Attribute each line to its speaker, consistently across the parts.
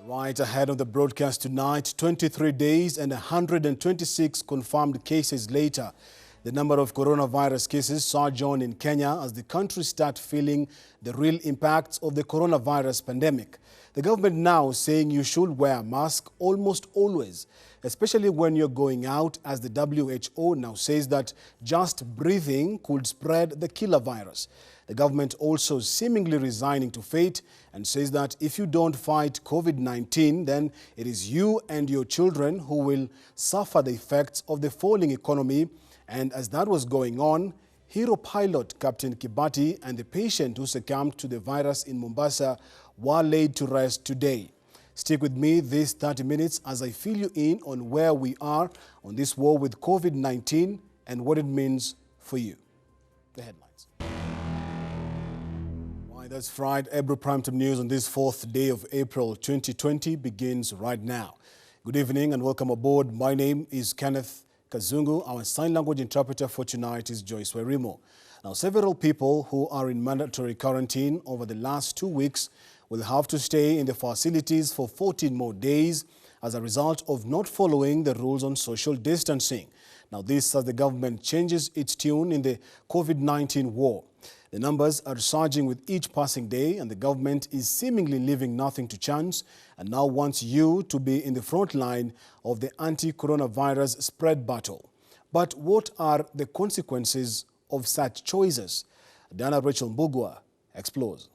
Speaker 1: Right ahead of the broadcast tonight, 23 days and 126 confirmed cases later, the number of coronavirus cases surge on in Kenya as the country starts feeling the real impacts of the coronavirus pandemic. The government now saying you should wear a mask almost always, especially when you're going out, as the WHO now says that just breathing could spread the killer virus. The government also seemingly resigning to fate and says that if you don't fight COVID-19, then it is you and your children who will suffer the effects of the falling economy. And as that was going on, hero pilot Captain Kibati and the patient who succumbed to the virus in Mombasa were laid to rest today. Stick with me these 30 minutes as I fill you in on where we are on this war with COVID-19 and what it means for you. The headlines. That's Friday. Ebru Primetime News on this 4th day of April 2020 begins right now. Good evening and welcome aboard. My name is Kenneth. Kazungu. Our sign language interpreter for tonight is Joyce Werimo. Now, several people who are in mandatory quarantine over the last 2 weeks will have to stay in the facilities for 14 more days as a result of not following the rules on social distancing. Now, this as the government changes its tune in the COVID-19 war. The numbers are surging with each passing day, and the government is seemingly leaving nothing to chance and now wants you to be in the front line of the anti-coronavirus spread battle. But what are the consequences of such choices? Dana Rachel Mbugua explores.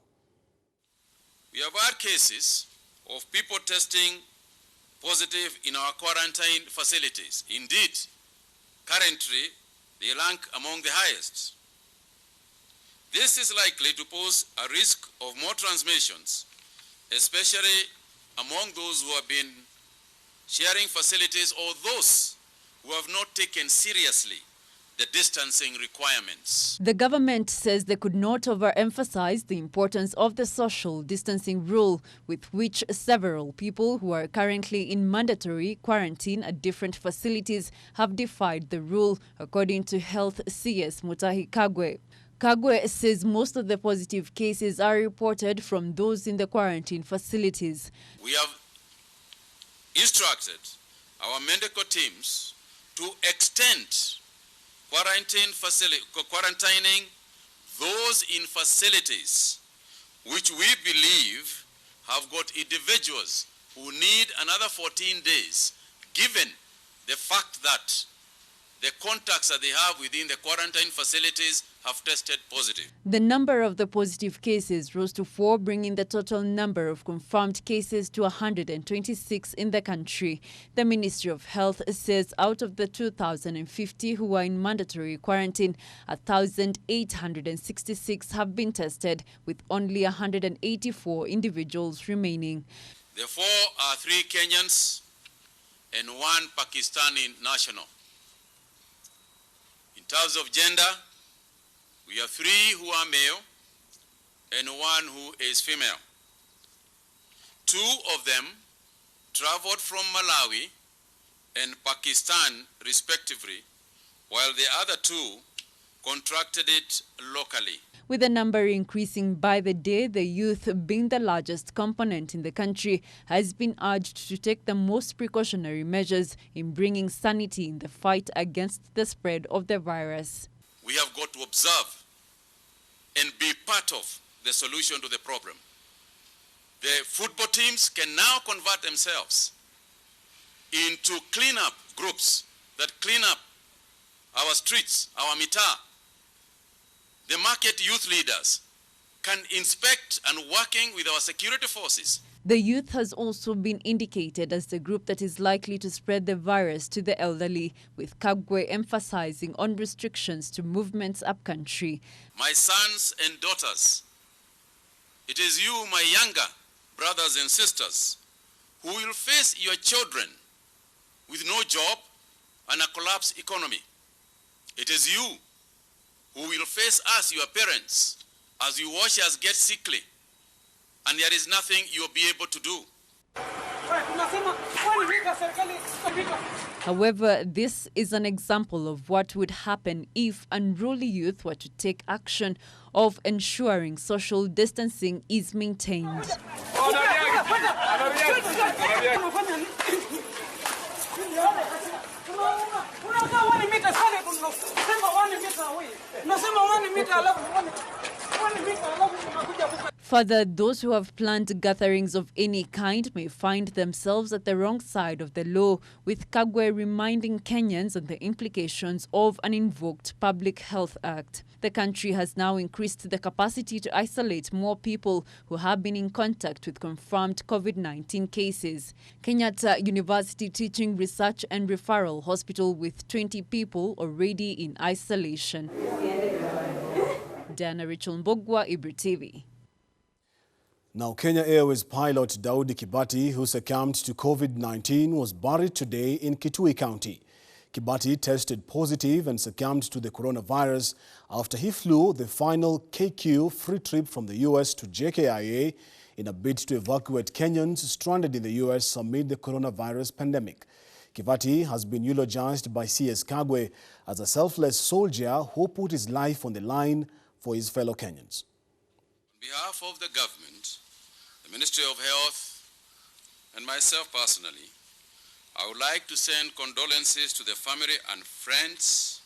Speaker 2: We have had cases of people testing positive in our quarantine facilities. Indeed, currently, they rank among the highest. This is likely to pose a risk of more transmissions, especially among those who have been sharing facilities or those who have not taken seriously the distancing requirements.
Speaker 3: The government says they could not overemphasize the importance of the social distancing rule, with which several people who are currently in mandatory quarantine at different facilities have defied the rule, according to Health CS Mutahi Kagwe. Kagwe says most of the positive cases are reported from those in the quarantine facilities.
Speaker 2: We have instructed our medical teams to extend quarantining those in facilities which we believe have got individuals who need another 14 days, given the fact that the contacts that they have within the quarantine facilities have tested positive.
Speaker 3: The number of the positive cases rose to 4, bringing the total number of confirmed cases to 126 in the country. The Ministry of Health says out of the 2,050 who are in mandatory quarantine, 1,866 have been tested, with only 184 individuals remaining.
Speaker 2: The 4 are 3 Kenyans and 1 Pakistani national. In terms of gender, we have 3 who are male and 1 who is female. 2 of them traveled from Malawi and Pakistan respectively, while the other 2 contracted it locally.
Speaker 3: With the number increasing by the day, the youth, being the largest component in the country, has been urged to take the most precautionary measures in bringing sanity in the fight against the spread of the virus.
Speaker 2: We have got to observe and be part of the solution to the problem. The football teams can now convert themselves into cleanup groups that clean up our streets, our mitaa. The market youth leaders can inspect and working with our security forces.
Speaker 3: The youth has also been indicated as the group that is likely to spread the virus to the elderly, with Kagwe emphasizing on restrictions to movements upcountry.
Speaker 2: My sons and daughters, it is you, my younger brothers and sisters, who will face your children with no job and a collapsed economy. It is you who will face us, your parents, as you watch us get sickly, and there is nothing you'll be able to do.
Speaker 3: However, this is an example of what would happen if unruly youth were to take action of ensuring social distancing is maintained. Further, those who have planned gatherings of any kind may find themselves at the wrong side of the law, with Kagwe reminding Kenyans of the implications of an invoked Public Health Act. The country has now increased the capacity to isolate more people who have been in contact with confirmed COVID-19 cases. Kenyatta University Teaching, Research and Referral Hospital with 20 people already in isolation. Diana Rachel Mbogwa, Ebru TV.
Speaker 1: Now, Kenya Airways pilot Daudi Kibati, who succumbed to COVID-19, was buried today in Kitui County. Kibati tested positive and succumbed to the coronavirus after he flew the final KQ free trip from the US to JKIA in a bid to evacuate Kenyans stranded in the US amid the coronavirus pandemic. Kibati has been eulogized by CS Kagwe as a selfless soldier who put his life on the line for his fellow Kenyans.
Speaker 2: On behalf of the government, the Ministry of Health, and myself personally, I would like to send condolences to the family and friends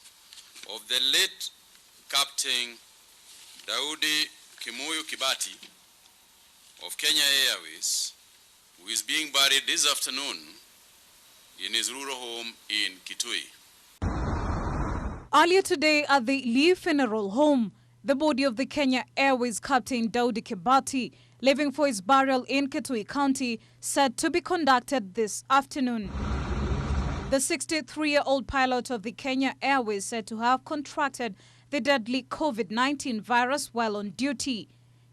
Speaker 2: of the late Captain Daudi Kimuyu Kibati of Kenya Airways, who is being buried this afternoon in his rural home in Kitui.
Speaker 4: Earlier today at the Lee Funeral Home, the body of the Kenya Airways Captain Daudi Kibati, leaving for his burial in Kitui County, said to be conducted this afternoon. The 63-year-old pilot of the Kenya Airways said to have contracted the deadly COVID-19 virus while on duty.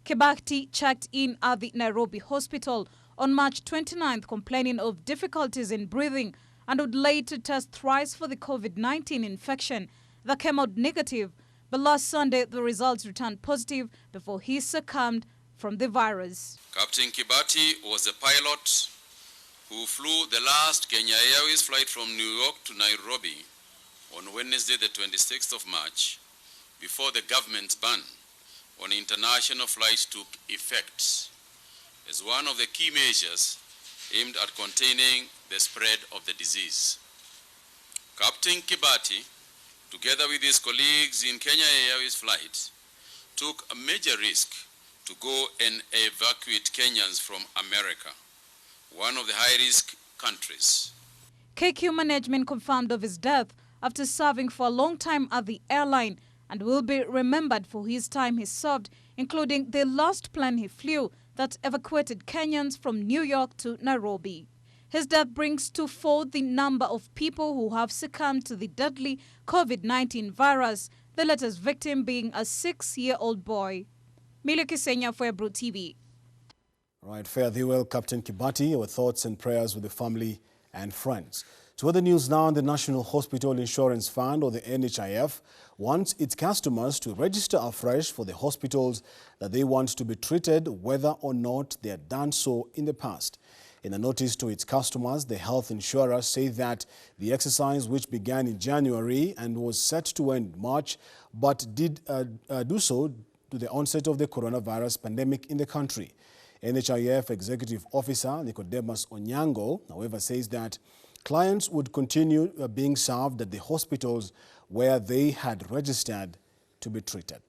Speaker 4: Kibati checked in at the Nairobi hospital on March 29th, complaining of difficulties in breathing, and would later test thrice for the COVID-19 infection that came out negative. But last Sunday, the results returned positive before he succumbed from the virus.
Speaker 2: Captain Kibati was the pilot who flew the last Kenya Airways flight from New York to Nairobi on Wednesday, the 26th of March, before the government's ban on international flights took effect, as one of the key measures aimed at containing the spread of the disease. Captain Kibati, together with his colleagues in Kenya Airways flight, took a major risk to go and evacuate Kenyans from America, one of the high-risk countries.
Speaker 4: KQ management confirmed of his death after serving for a long time at the airline and will be remembered for his time he served, including the last plane he flew that evacuated Kenyans from New York to Nairobi. His death brings to 4 the number of people who have succumbed to the deadly COVID-19 virus, the latest victim being a 6-year-old boy. Millie Kisenya for Ebru TV.
Speaker 1: Right, fare thee well, Captain Kibati. Our thoughts and prayers with the family and friends. To other news now, the National Hospital Insurance Fund, or the NHIF, wants its customers to register afresh for the hospitals that they want to be treated, whether or not they had done so in the past. In a notice to its customers, the health insurers say that the exercise, which began in January and was set to end March, but did do so to the onset of the coronavirus pandemic in the country. NHIF Executive Officer Nicodemus Onyango, however, says that clients would continue being served at the hospitals where they had registered to be treated.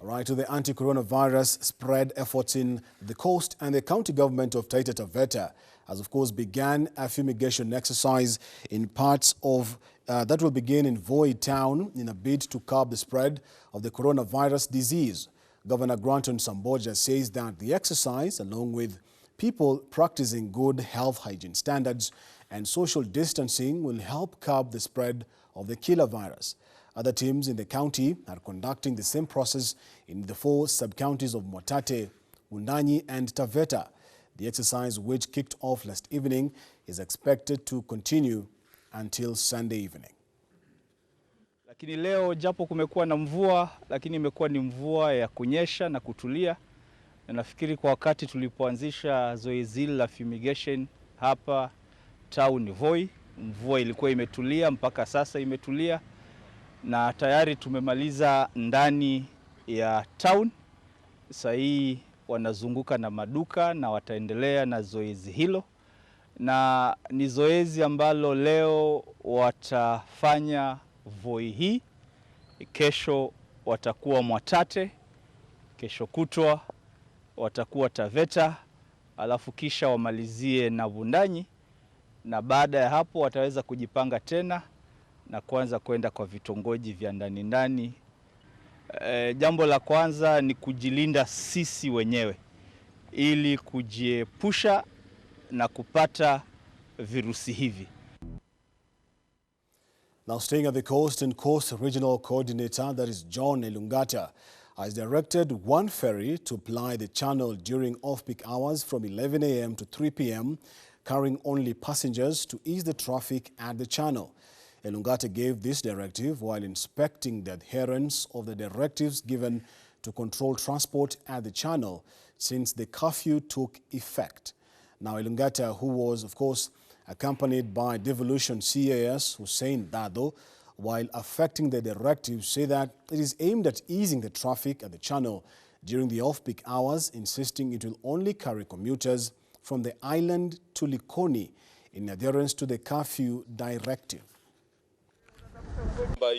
Speaker 1: Right, to the anti-coronavirus spread efforts in the coast, and the county government of Taita Taveta has, of course, began a fumigation exercise in parts of that will begin in Voi town in a bid to curb the spread of the coronavirus disease. Governor Granton Samboja says that the exercise, along with people practicing good health hygiene standards and social distancing, will help curb the spread of the killer virus. Other teams in the county are conducting the same process in the 4 sub-counties of Mwatate, Wundanyi and Taveta. The exercise, which kicked off last evening, is expected to continue until Sunday evening.
Speaker 5: Lakini leo japo kumekuwa na mvua, lakini imekuwa ni mvua ya kunyesha na kutulia. Na nafikiri kwa wakati tulipoanzisha zoezi la fumigation hapa town Voi, mvua ilikuwa imetulia, mpaka sasa imetulia. na tayari tumemaliza ndani ya town. Sasa hii wanazunguka na maduka na wataendelea na zoezi hilo, na ni zoezi ambalo leo watafanya Voi hii, kesho watakuwa Mwatate, kesho kutwa watakuwa Taveta, alafu kisha wamalizie na Vundanyi, na baada ya hapo wataweza kujipanga tena na kuanza kwenda kwa vitongoji vya ndani. Jambo la kwanza ni kujilinda sisi wenyewe ili kujiepusha na kupata virusi hivi.
Speaker 1: Now staying at the coast, and Coast Regional Coordinator, that is John Elungata, has directed one ferry to ply the channel during off-peak hours from 11 a.m. to 3 p.m., carrying only passengers to ease the traffic at the channel. Elungata gave this directive while inspecting the adherence of the directives given to control transport at the channel since the curfew took effect. Now, Elungata, who was, of course, accompanied by Devolution CAS Hussein Dado, while affecting the directive, say that it is aimed at easing the traffic at the channel during the off-peak hours, insisting it will only carry commuters from the island to Likoni in adherence to the curfew directive.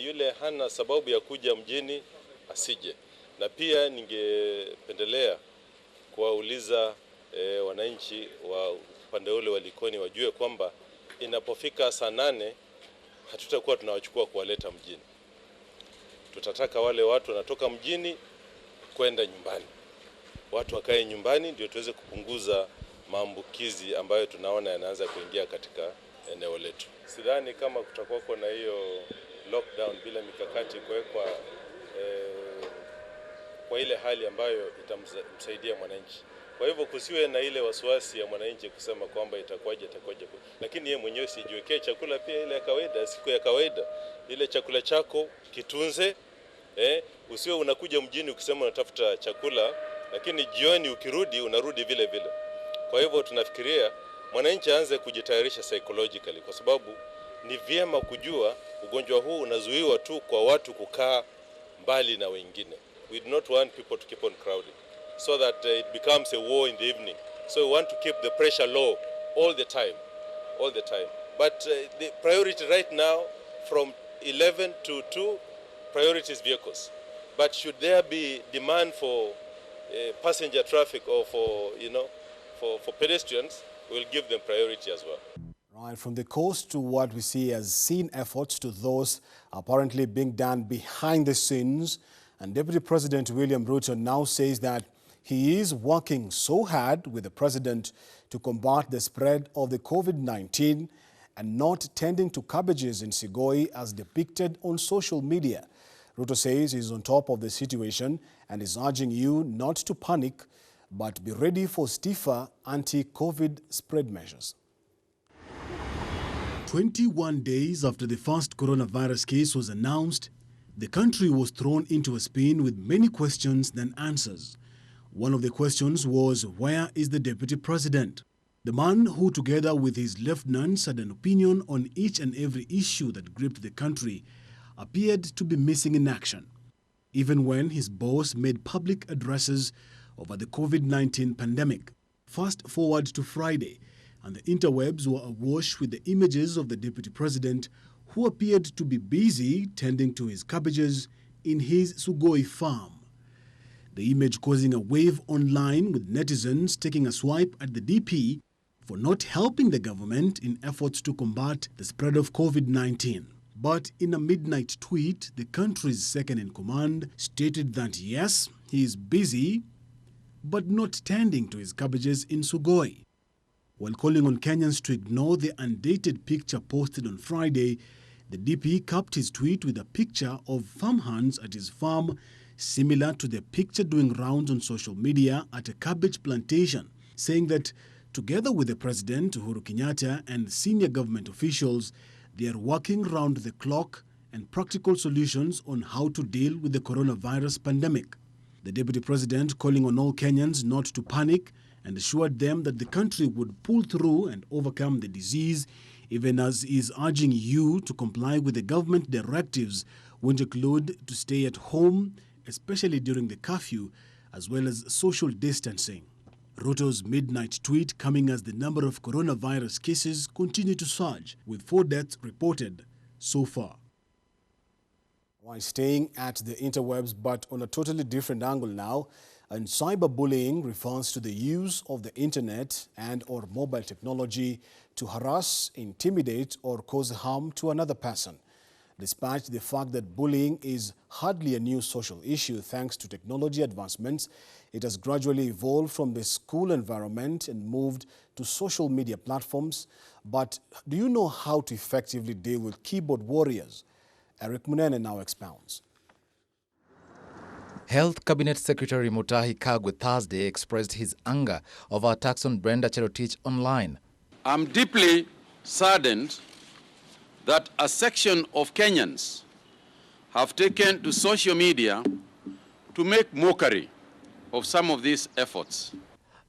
Speaker 6: Yule hana sababu ya kuja mjini asije. Na pia ningependelea kuwauliza wananchi wa upande ule wa Likoni wajue kwamba inapofika saa 8 hatutakuwa tunawachukua kuwaleta mjini. Tutataka wale watu wanatoka mjini kwenda nyumbani. Watu wakae nyumbani ndio tuweze kupunguza maambukizi ambayo tunaona yanaanza kuingia katika eneo letu. Sidhani kama kutakuwa na hiyo lockdown bila mikakati kuwekwa kwa ile hali ambayo itamsaidia mwananchi. Kwa hivyo kusiwe na ile wasiwasi ya mwananchi kusema kwamba itakuwaje. Lakini yeye mwenyewe sijiwekee chakula pia ile ya kawaida, siku ya kawaida. Ile chakula chako kitunze, usiwe unakuja mjini ukisema unatafuta chakula, lakini jioni ukirudi unarudi vile vile. Kwa hivyo tunafikiria mwananchi aanze kujitayarisha psychologically, kwa sababu ni vyema kujua ugonjwa huu unazuiwa tu kwa watu kukaa mbali na wengine. We do not want people to keep on crowding so that it becomes a war in the evening. So we want to keep the pressure low all the time. But the priority right now from 11 to 2, priority is vehicles. But should there be demand for passenger traffic or for pedestrians, we'll give them priority as well.
Speaker 1: Right, from the coast to what we see as scene efforts to those apparently being done behind the scenes. And Deputy President William Ruto now says that he is working so hard with the president to combat the spread of the COVID-19 and not tending to cabbages in Sigoi as depicted on social media. Ruto says he's on top of the situation and is urging you not to panic, but be ready for stiffer anti-COVID spread measures. 21 days after the first coronavirus case was announced, the country was thrown into a spin with many questions than answers. One of the questions was, where is the deputy president? The man who, together with his lieutenants, had an opinion on each and every issue that gripped the country, appeared to be missing in action, even when his boss made public addresses over the COVID-19 pandemic. Fast forward to Friday, and the interwebs were awash with the images of the deputy president, who appeared to be busy tending to his cabbages in his Sugoi farm. The image causing a wave online, with netizens taking a swipe at the DP for not helping the government in efforts to combat the spread of COVID-19. But in a midnight tweet, the country's second-in-command stated that yes, he is busy, but not tending to his cabbages in Sugoi. While calling on Kenyans to ignore the undated picture posted on Friday, the DP capped his tweet with a picture of farmhands at his farm, similar to the picture doing rounds on social media at a cabbage plantation, saying that together with the President, Uhuru Kenyatta, and senior government officials, they are working round the clock and practical solutions on how to deal with the coronavirus pandemic. The Deputy President calling on all Kenyans not to panic and assured them that the country would pull through and overcome the disease, even as he is urging you to comply with the government directives won't include to stay at home, especially during the curfew, as well as social distancing. Ruto's midnight tweet coming as the number of coronavirus cases continue to surge, with 4 deaths reported so far. While staying at the interwebs, but on a totally different angle now, and cyberbullying refers to the use of the internet and or mobile technology to harass, intimidate, or cause harm to another person. Despite the fact that bullying is hardly a new social issue thanks to technology advancements, it has gradually evolved from the school environment and moved to social media platforms. But do you know how to effectively deal with keyboard warriors? Eric Munene now expounds.
Speaker 7: Health Cabinet Secretary Mutahi Kagwe Thursday expressed his anger over attacks on Brenda Cherotich online.
Speaker 2: I'm deeply saddened that a section of Kenyans have taken to social media to make mockery of some of these efforts.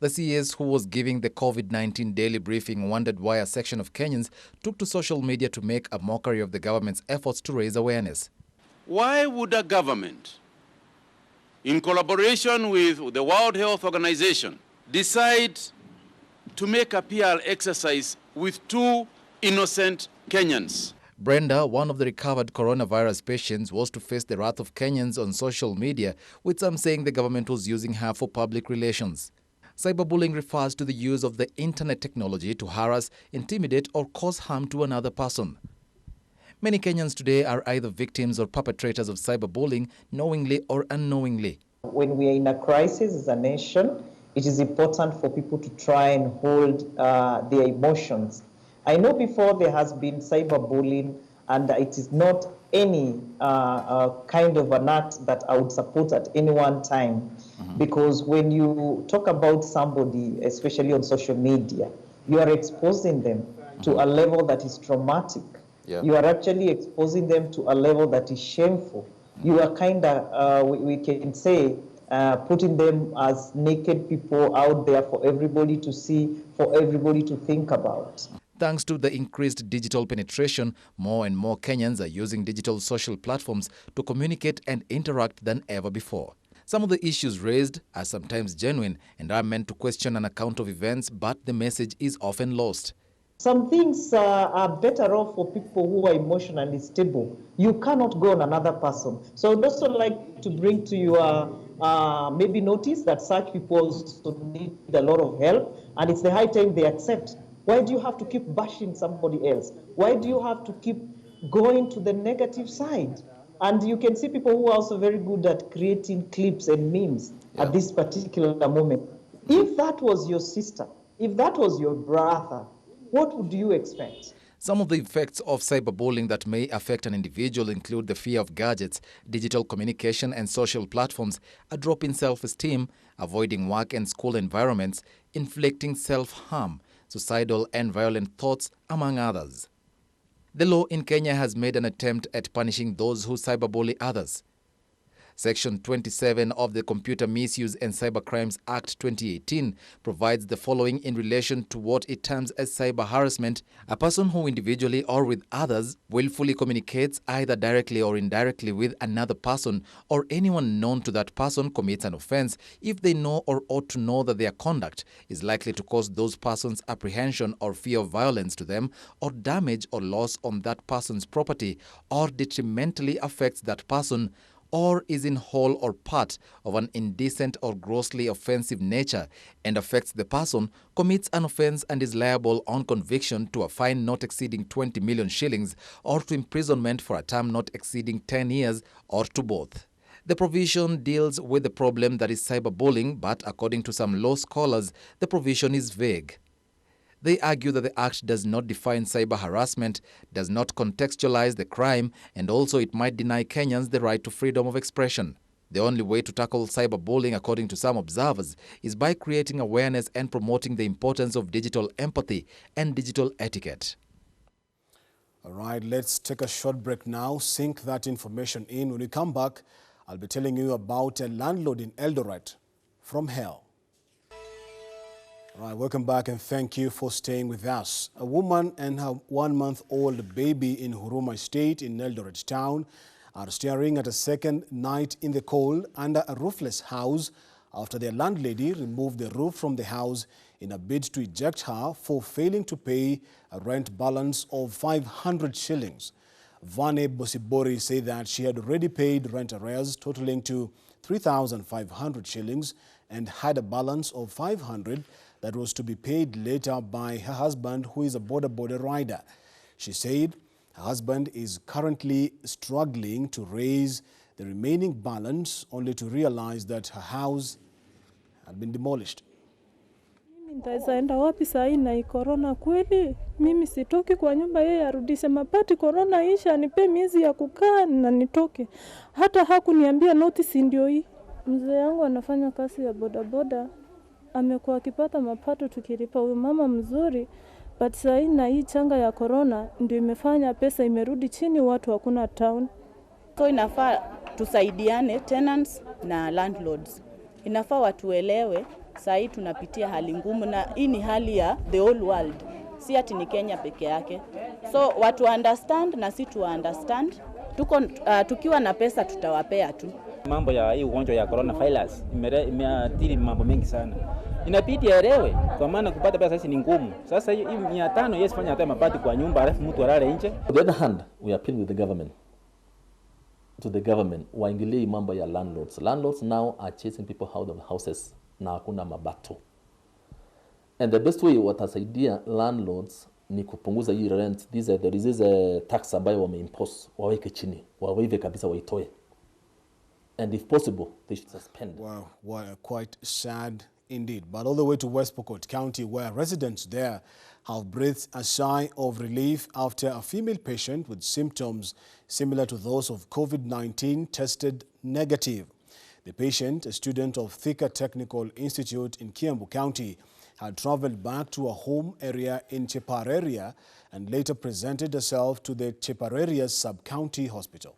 Speaker 7: The CS, who was giving the COVID-19 daily briefing, wondered why a section of Kenyans took to social media to make a mockery of the government's efforts to raise awareness.
Speaker 2: Why would a government, in collaboration with the World Health Organization, decide to make a PR exercise with 2 innocent Kenyans?
Speaker 7: Brenda, one of the recovered coronavirus patients, was to face the wrath of Kenyans on social media, with some saying the government was using her for public relations. Cyberbullying refers to the use of the internet technology to harass, intimidate, or cause harm to another person. Many Kenyans today are either victims or perpetrators of cyberbullying, knowingly or unknowingly.
Speaker 8: When we are in a crisis as a nation, it is important for people to try and hold their emotions. I know before there has been cyberbullying, and it is not any kind of an act that I would support at any one time. Because when you talk about somebody, especially on social media, you are exposing them to a level that is traumatic.
Speaker 7: Yeah.
Speaker 8: You are actually exposing them to a level that is shameful. You are kind of, we can say, putting them as naked people out there for everybody to see, for everybody to think about.
Speaker 7: Thanks to the increased digital penetration, more and more Kenyans are using digital social platforms to communicate and interact than ever before. Some of the issues raised are sometimes genuine and are meant to question an account of events, but the message is often lost.
Speaker 8: Some things are better off for people who are emotionally stable. You cannot go on another person. So I'd also like to bring to you maybe notice that such people also need a lot of help, and it's the high time they accept. Why do you have to keep bashing somebody else? Why do you have to keep going to the negative side? And you can see people who are also very good at creating clips and memes at this particular moment. If that was your sister, if that was your brother, what would you expect?
Speaker 7: Some of the effects of cyberbullying that may affect an individual include the fear of gadgets, digital communication and social platforms, a drop in self-esteem, avoiding work and school environments, inflicting self-harm, suicidal and violent thoughts, among others. The law in Kenya has made an attempt at punishing those who cyberbully others. Section 27 of the Computer Misuse and Cybercrimes Act 2018 provides the following in relation to what it terms as cyber harassment: a person who individually or with others willfully communicates either directly or indirectly with another person or anyone known to that person commits an offense if they know or ought to know that their conduct is likely to cause those persons apprehension or fear of violence to them, or damage or loss on that person's property, or detrimentally affects that person, or is in whole or part of an indecent or grossly offensive nature and affects the person, commits an offence and is liable on conviction to a fine not exceeding 20 million shillings or to imprisonment for a term not exceeding 10 years or to both. The provision deals with the problem that is cyberbullying, but according to some law scholars, the provision is vague. They argue that the Act does not define cyber harassment, does not contextualize the crime, and also it might deny Kenyans the right to freedom of expression. The only way to tackle cyberbullying, according to some observers, is by creating awareness and promoting the importance of digital empathy and digital etiquette.
Speaker 1: All right, let's take a short break now. Sink that information in. When we come back, I'll be telling you about a landlord in Eldoret from hell. All right, welcome back and thank you for staying with us. A woman and her 1-month-old baby in Huruma Estate in Eldoret town are staring at a second night in the cold under a roofless house after their landlady removed the roof from the house in a bid to eject her for failing to pay a rent balance of 500 shillings. Vane Bosibori said that she had already paid rent arrears totaling to 3,500 shillings and had a balance of 500 that was to be paid later by her husband, who is a border rider. She said her husband is currently struggling to raise the remaining balance, only to realize that her house had been demolished.
Speaker 9: Nitaenda wapi saa hii na corona kweli? Mimi sitoki kwa nyumba, yeye arudishe mapati, corona isha, anipe miezi ya kukaa na nitoke. Hata hakuniambia notice ndio hii. Mzee yangu anafanya kazi ya bodaboda. Amekuwa akipata mapato tukilipa huyu mama mzuri. But saa hii na hii changa ya corona ndio imefanya pesa imerudi chini, watu hakuna town.
Speaker 10: So inafaa tusaidiane tenants na landlords. Inafaa watuelewe saa hii tunapitia hali ngumu, na hii ni hali ya the whole world. Si ati ni Kenya peke yake. So watu understand na si tu understand. Tukiwa na pesa tutawapea tu.
Speaker 11: Mambo ya hii ugonjwa ya coronavirus imeathiri mambo mengi sana. Inabidi aelewe kwa maana kupata pesa sasa ni ngumu. Sasa hii 500 yesi fanya hata mapati kwa nyumba alafu mtu alale nje.
Speaker 12: On the other hand, we appeal with the government. To the government, waingilie mambo ya landlords. Landlords now are chasing people out of houses na hakuna mabato. And the best way watasaidia landlords ni kupunguza hii rent. There is a tax ambayo wameimpose, waweke chini, wawaive kabisa, waitoe. And if possible, they should suspend.
Speaker 1: Wow, quite sad indeed. But all the way to West Pokot County, where residents there have breathed a sigh of relief after a female patient with symptoms similar to those of COVID-19 tested negative. The patient, a student of Thika Technical Institute in Kiambu County, had traveled back to a home area in Chepareria and later presented herself to the Chepareria Sub-County Hospital.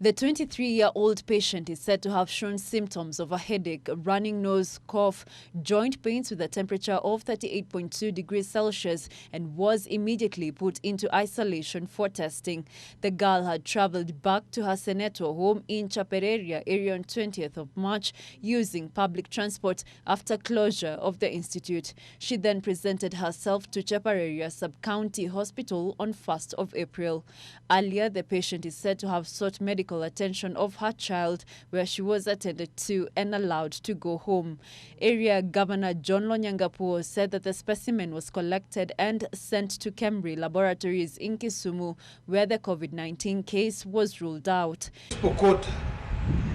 Speaker 3: The 23-year-old patient is said to have shown symptoms of a headache, running nose, cough, joint pains with a temperature of 38.2 degrees Celsius and was immediately put into isolation for testing. The girl had traveled back to her Seneto home in Chapereria area on 20th of March using public transport after closure of the institute. She then presented herself to Chapereria Sub-County Hospital on 1st of April. Earlier, the patient is said to have sought medical attention of her child, where she was attended to and allowed to go home. Area Governor John Lonyangapuo said that the specimen was collected and sent to Kemri Laboratories in Kisumu, where the COVID-19 case was ruled out.
Speaker 13: Pokot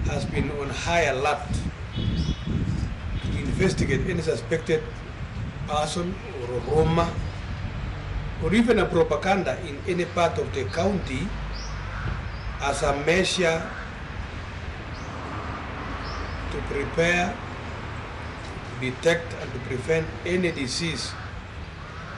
Speaker 13: has been on high alert to investigate any suspected person or a Roma or even a propaganda in any part of the county as a measure to prepare, detect and to prevent any disease,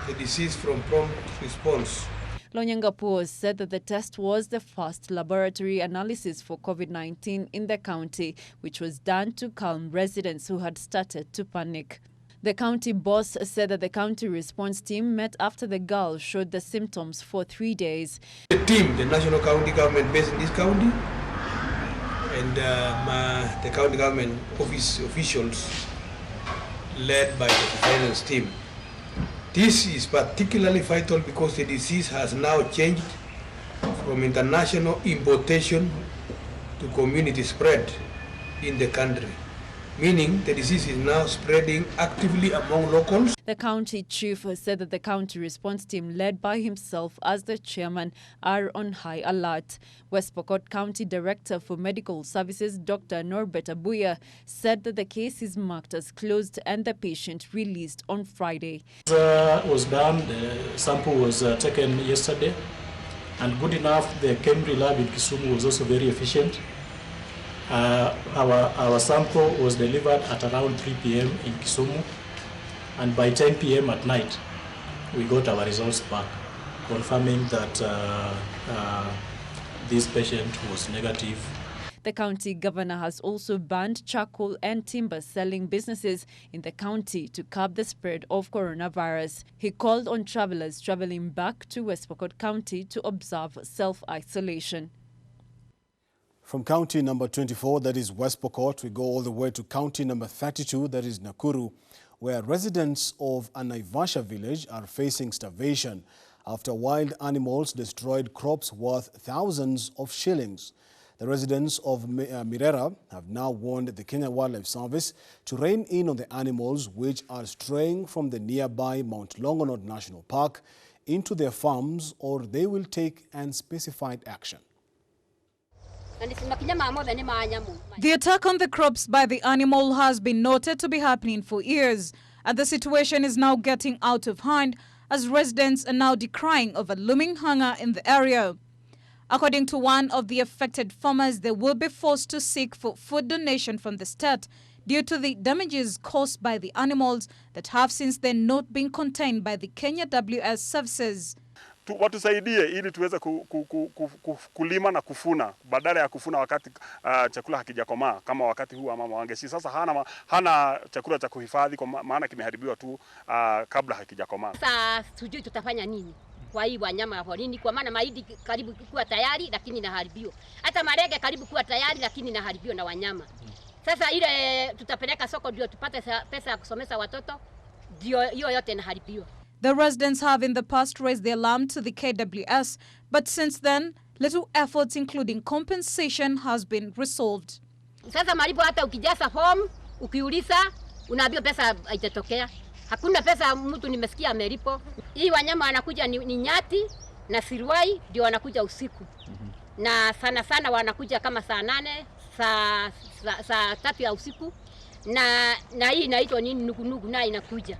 Speaker 13: the disease from prompt response.
Speaker 3: Lonyangapuo said that the test was the first laboratory analysis for COVID-19 in the county, which was done to calm residents who had started to panic. The county boss said that the county response team met after the girl showed the symptoms for 3 days.
Speaker 13: The team, the national county government based in this county, and the county government office officials led by the surveillance team. This is particularly vital because the disease has now changed from international importation to community spread in the country, meaning the disease is now spreading actively among locals.
Speaker 3: The county chief said that the county response team, led by himself as the chairman, are on high alert. West Pokot County Director for Medical Services, Dr. Norbert Abuya, said that the case is marked as closed and the patient released on Friday.
Speaker 14: Was done, the sample was taken yesterday, and good enough, the Kemri lab in Kisumu was also very efficient. Our sample was delivered at around 3 p.m. in Kisumu, and by 10 p.m. at night, we got our results back, confirming that this patient was negative.
Speaker 3: The county governor has also banned charcoal and timber selling businesses in the county to curb the spread of coronavirus. He called on travelers traveling back to West Pokot County to observe self-isolation.
Speaker 1: From county number 24, that is West Pokot, we go all the way to county number 32, that is Nakuru, where residents of a Naivasha village are facing starvation after wild animals destroyed crops worth thousands of shillings. The residents of Mirera have now warned the Kenya Wildlife Service to rein in on the animals which are straying from the nearby Mount Longonot National Park into their farms, or they will take unspecified action.
Speaker 4: The attack on the crops by the animal has been noted to be happening for years, and the situation is now getting out of hand as residents are now decrying of a looming hunger in the area. According to one of the affected farmers, they will be forced to seek for food donation from the state due to the damages caused by the animals that have since then not been contained by the Kenya WS services.
Speaker 15: Watusaidie ili tuweze kulima na kufuna badala ya kufuna wakati chakula hakijakomaa kama wakati huu mama wangeshi sasa hana chakula cha kuhifadhi kwa maana kimeharibiwa tu kabla hakijakomaa.
Speaker 16: Sasa tujui tutafanya nini kwa hii wanyama hapo nini, kwa maana mahindi karibu kuwa tayari lakini inaharibiwa, hata marege karibu kuwa tayari lakini inaharibiwa na wanyama. Sasa ile tutapeleka soko ndio tupate pesa ya kusomesha watoto, ndio hiyo yote inaharibiwa.
Speaker 4: The residents have in the past raised the alarm to the KWS, but since then, little efforts including compensation has been resolved.
Speaker 16: Sasa malipo hata ukijaza form, ukiuliza, unaambiwa pesa haitatokea. Hakuna pesa mtu nimesikia amelipo. Hii wanyama wanakuja ni nyati na sirwai ndio wanakuja usiku. Na sana wanakuja kama saa 8, saa 3 ya usiku. Na hii inaitwa nini nugu na inakuja.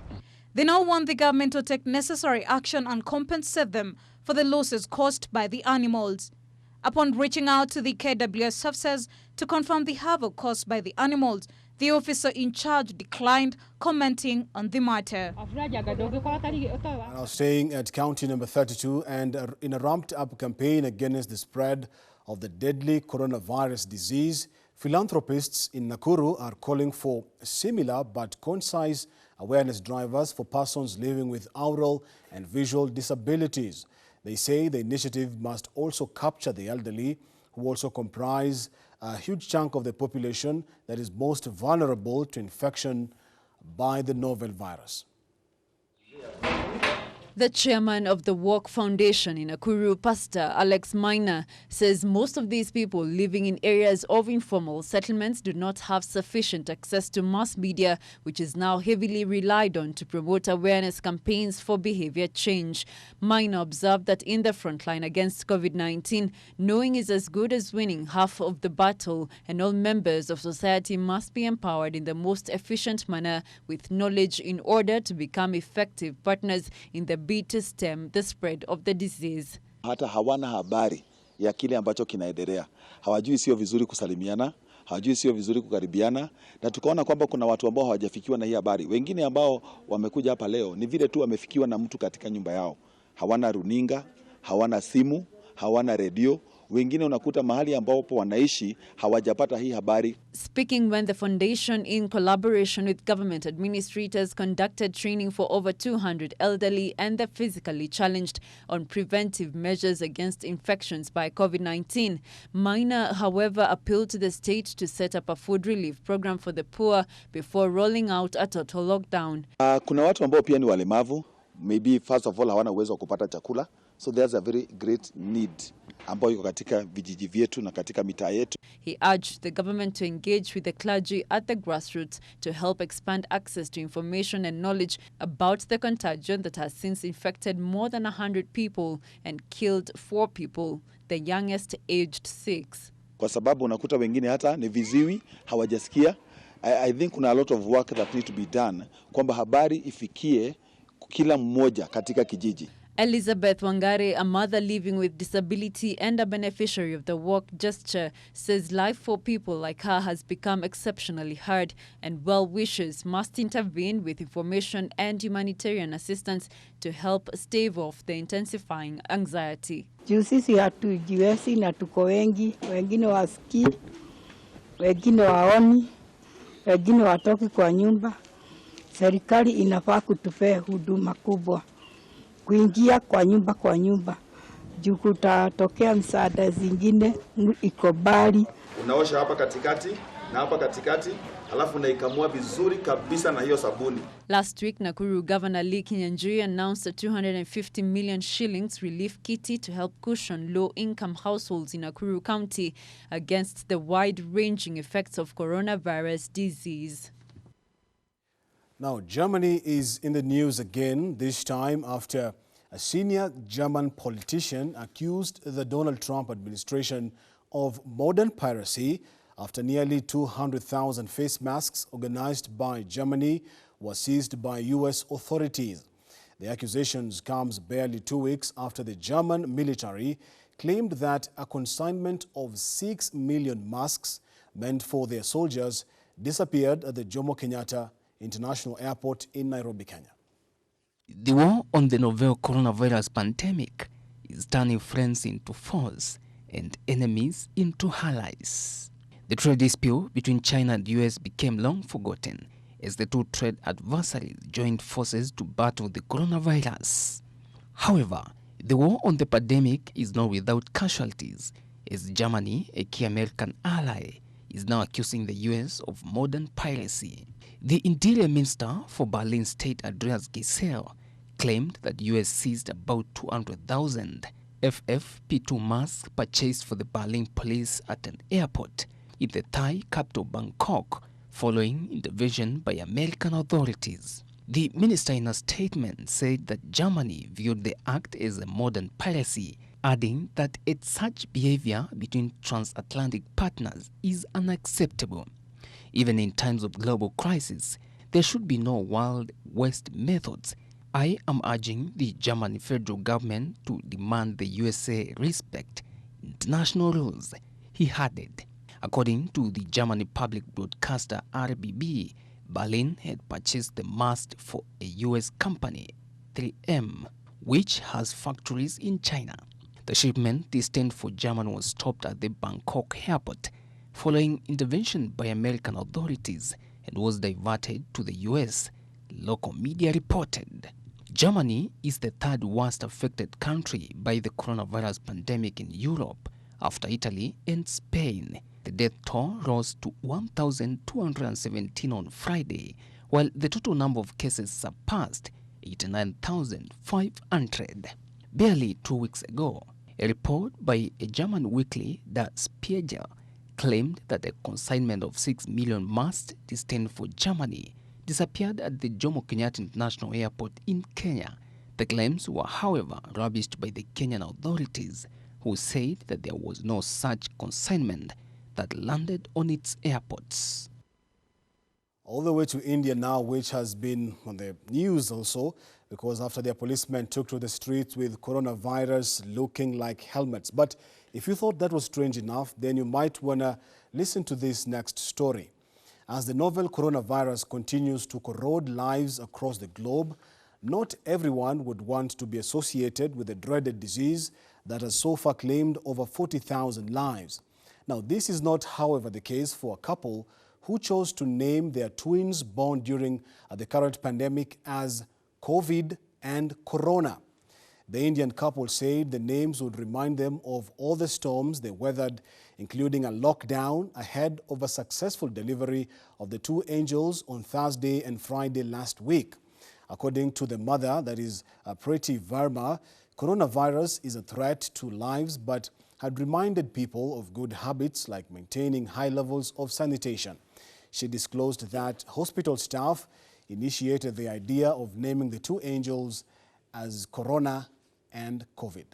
Speaker 4: They now want the government to take necessary action and compensate them for the losses caused by the animals. Upon reaching out to the KWS services to confirm the havoc caused by the animals, the officer in charge declined commenting on the matter.
Speaker 1: Now staying at county number 32, and in a ramped-up campaign against the spread of the deadly coronavirus disease, philanthropists in Nakuru are calling for similar but concise awareness drivers for persons living with aural and visual disabilities. They say the initiative must also capture the elderly, who also comprise a huge chunk of the population that is most vulnerable to infection by the novel virus.
Speaker 3: The chairman of the Walk Foundation in Nakuru, Pastor Alex Maina, says most of these people living in areas of informal settlements do not have sufficient access to mass media, which is now heavily relied on to promote awareness campaigns for behavior change. Maina observed that in the front line against COVID-19, knowing is as good as winning half of the battle, and all members of society must be empowered in the most efficient manner with knowledge in order to become effective partners in the bid to stem the spread of the disease.
Speaker 17: Hata hawana habari ya kile ambacho kinaendelea. Hawajui sio vizuri kusalimiana, hawajui sio vizuri kukaribiana, na tukaona kwamba kuna watu ambao hawajafikiwa na hii habari. Wengine ambao wamekuja hapa leo ni vile tu wamefikiwa na mtu katika nyumba yao. Hawana runinga, hawana simu, hawana redio. Wengine unakuta mahali ambapo wanaishi hawajapata hii habari.
Speaker 3: Speaking when the foundation in collaboration with government administrators conducted training for over 200 elderly and the physically challenged on preventive measures against infections by COVID-19. Maina, however, appealed to the state to set up a food relief program for the poor before rolling out a total lockdown.
Speaker 17: Kuna watu ambao pia ni walemavu, maybe first of all hawana uwezo wa kupata chakula, so there's a very great need ambayo iko katika vijiji vyetu na katika mitaa yetu.
Speaker 3: He urged the government to engage with the clergy at the grassroots to help expand access to information and knowledge about the contagion that has since infected more than 100 people and killed 4 people, the youngest aged 6.
Speaker 17: Kwa sababu unakuta wengine hata ni viziwi, hawajasikia. I think kuna a lot of work that need to be done kwamba habari ifikie kila mmoja katika kijiji.
Speaker 3: Elizabeth Wangare, a mother living with disability and a beneficiary of the Walk gesture, says life for people like her has become exceptionally hard, and well-wishers must intervene with information and humanitarian assistance to help stave off the intensifying anxiety.
Speaker 18: Juu sisi hatujiwezi na tuko wengi, wengine wasikii, wengine waoni, wengine watoki kwa nyumba. Serikali inafaa kutupea huduma kubwa, kuingia kwa nyumba, juu kutatokea msaada zingine iko mbali.
Speaker 19: Unaosha hapa katikati na hapa katikati, alafu unaikamua vizuri kabisa na hiyo sabuni.
Speaker 3: Last week, Nakuru Governor Lee Kinyanjui announced a 250 million shillings relief kitty to help cushion low-income households in Nakuru County against the wide-ranging effects of coronavirus disease.
Speaker 1: Now, Germany is in the news again, this time after a senior German politician accused the Donald Trump administration of modern piracy after nearly 200,000 face masks organized by Germany were seized by U.S. authorities. The accusations comes barely 2 weeks after the German military claimed that a consignment of 6 million masks meant for their soldiers disappeared at the Jomo Kenyatta International Airport in Nairobi, Kenya.
Speaker 20: The war on the novel coronavirus pandemic is turning friends into foes and enemies into allies. The trade dispute between China and the U.S. became long forgotten as the two trade adversaries joined forces to battle the coronavirus. However, the war on the pandemic is not without casualties, as Germany, a key American ally, is now accusing the U.S. of modern piracy. The Interior Minister for Berlin State, Andreas Geisel, claimed that the U.S. seized about 200,000 FFP2 masks purchased for the Berlin police at an airport in the Thai capital Bangkok following intervention by American authorities. The minister in a statement said that Germany viewed the act as a modern piracy, adding that such behavior between transatlantic partners is unacceptable. Even in times of global crisis, there should be no Wild West methods. I am urging the German federal government to demand the USA respect international rules, he added. According to the German public broadcaster RBB, Berlin had purchased the mask for a US company, 3M, which has factories in China. The shipment destined for Germany was stopped at the Bangkok airport following intervention by American authorities and was diverted to the US, local media reported. Germany is the third worst affected country by the coronavirus pandemic in Europe after Italy and Spain. The death toll rose to 1,217 on Friday, while the total number of cases surpassed 89,500. Barely 2 weeks ago, a report by a German weekly, Der Spiegel, claimed that a consignment of 6 million masks destined for Germany disappeared at the Jomo Kenyatta International Airport in Kenya. The claims were, however, rubbished by the Kenyan authorities, who said that there was no such consignment that landed on its airports.
Speaker 1: All the way to India now, which has been on the news also, because after their policemen took to the streets with coronavirus looking like helmets. But if you thought that was strange enough, then you might want to listen to this next story. As the novel coronavirus continues to corrode lives across the globe, not everyone would want to be associated with the dreaded disease that has so far claimed over 40,000 lives. Now, this is not, however, the case for a couple who chose to name their twins born during the current pandemic as COVID and Corona. The Indian couple said the names would remind them of all the storms they weathered, including a lockdown ahead of a successful delivery of the two angels on Thursday and Friday last week. According to the mother, that is Priti Verma, coronavirus is a threat to lives, but had reminded people of good habits like maintaining high levels of sanitation. She disclosed that hospital staff initiated the idea of naming the two angels as Corona and COVID.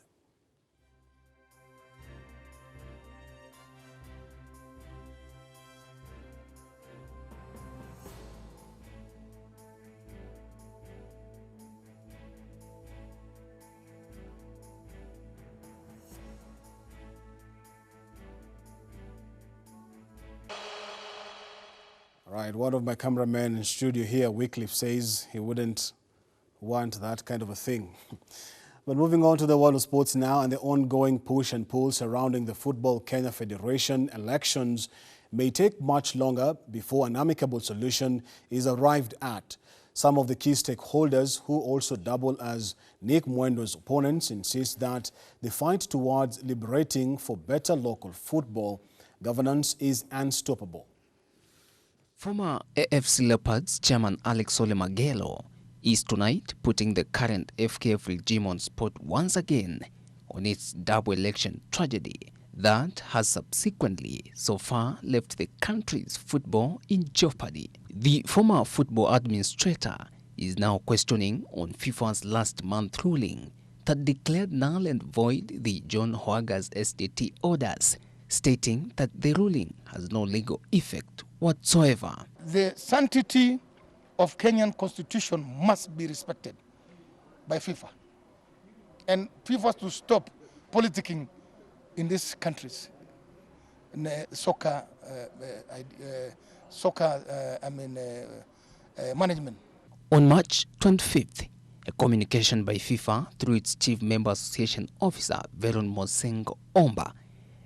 Speaker 1: Right, one of my cameramen in studio here, Wycliffe, says he wouldn't want that kind of a thing. But moving on to the world of sports now, and the ongoing push and pull surrounding the Football Kenya Federation elections may take much longer before an amicable solution is arrived at. Some of the key stakeholders, who also double as Nick Mwendo's opponents, insist that the fight towards liberating for better local football governance is unstoppable.
Speaker 20: Former AFC Leopards chairman Alex Ole Magelo is tonight putting the current FKF regime on spot once again on its double election tragedy that has subsequently so far left the country's football in jeopardy. The former football administrator is now questioning on FIFA's last month ruling that declared null and void the John Hoaga's SDT orders, stating that the ruling has no legal effect whatsoever.
Speaker 21: The sanctity of Kenyan constitution must be respected by FIFA, and FIFA to stop politicking in these countries, in management.
Speaker 20: On March 25th, a communication by FIFA through its chief member association officer Veron Mosengo Omba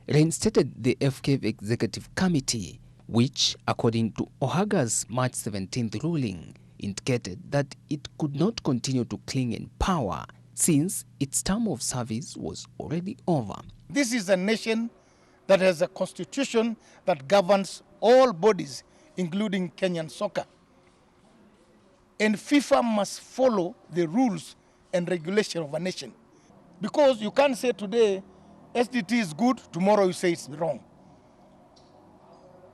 Speaker 20: reinstated the FKF executive committee, which, according to Ohaga's March 17th ruling, indicated that it could not continue to cling in power since its term of service was already over.
Speaker 21: This is a nation that has a constitution that governs all bodies, including Kenyan soccer. And FIFA must follow the rules and regulation of a nation. Because you can't say today SDT is good, tomorrow you say it's wrong.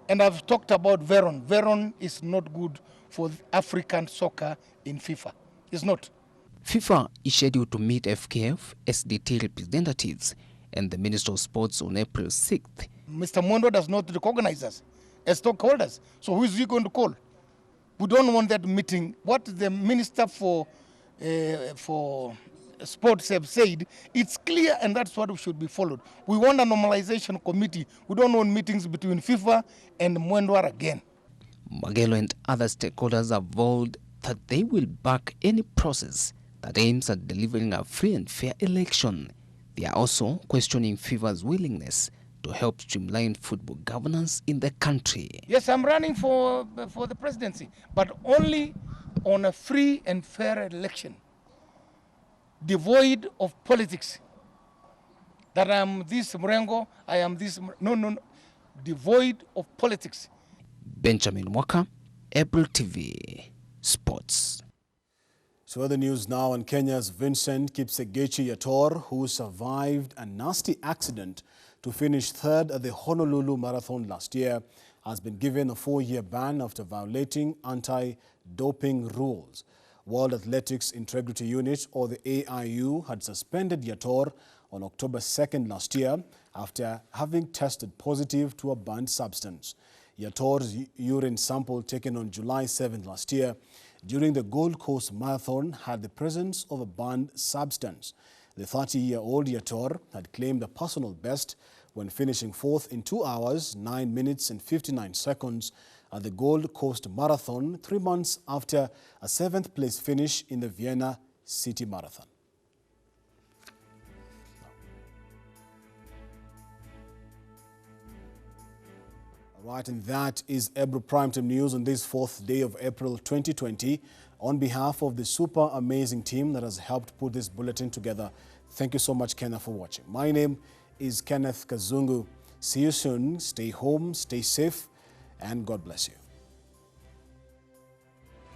Speaker 21: And I've talked about Veron. Veron is not good for African soccer in FIFA. It's not.
Speaker 20: FIFA is scheduled to meet FKF, SDT representatives and the Minister of Sports on April 6th.
Speaker 21: Mr. Mondo does not recognize us as stockholders. So who is he going to call? We don't want that meeting. What the Minister for Sports have said, it's clear, and that's what should be followed. We want a normalization committee. We don't want meetings between FIFA and Mwendwa again.
Speaker 20: Magelo and other stakeholders have vowed that they will back any process that aims at delivering a free and fair election. They are also questioning FIFA's willingness to help streamline football governance in the country.
Speaker 21: Yes, I'm running for the presidency, but only on a free and fair election, devoid of politics. That I am this Mrengo, I am this... No. Devoid of politics.
Speaker 20: Benjamin Waka, Ebru TV, Sports.
Speaker 1: So other news now on Kenya's Vincent Kipsegechi Yator, who survived a nasty accident to finish third at the Honolulu Marathon last year, has been given a 4-year ban after violating anti-doping rules. World Athletics Integrity Unit, or the AIU, had suspended Yator on October 2nd last year after having tested positive to a banned substance. Yator's urine sample taken on July 7th last year during the Gold Coast Marathon had the presence of a banned substance. The 30-year-old Yator had claimed a personal best when finishing fourth in 2 hours, 9 minutes and 59 seconds at the Gold Coast Marathon 3 months after a 7th place finish in the Vienna City Marathon. Right, and that is Ebru Primetime News on this 4th day of April 2020. On behalf of the super amazing team that has helped put this bulletin together, thank you so much, Kenneth, for watching. My name is Kenneth Kazungu. See you soon. Stay home, stay safe, and God bless you.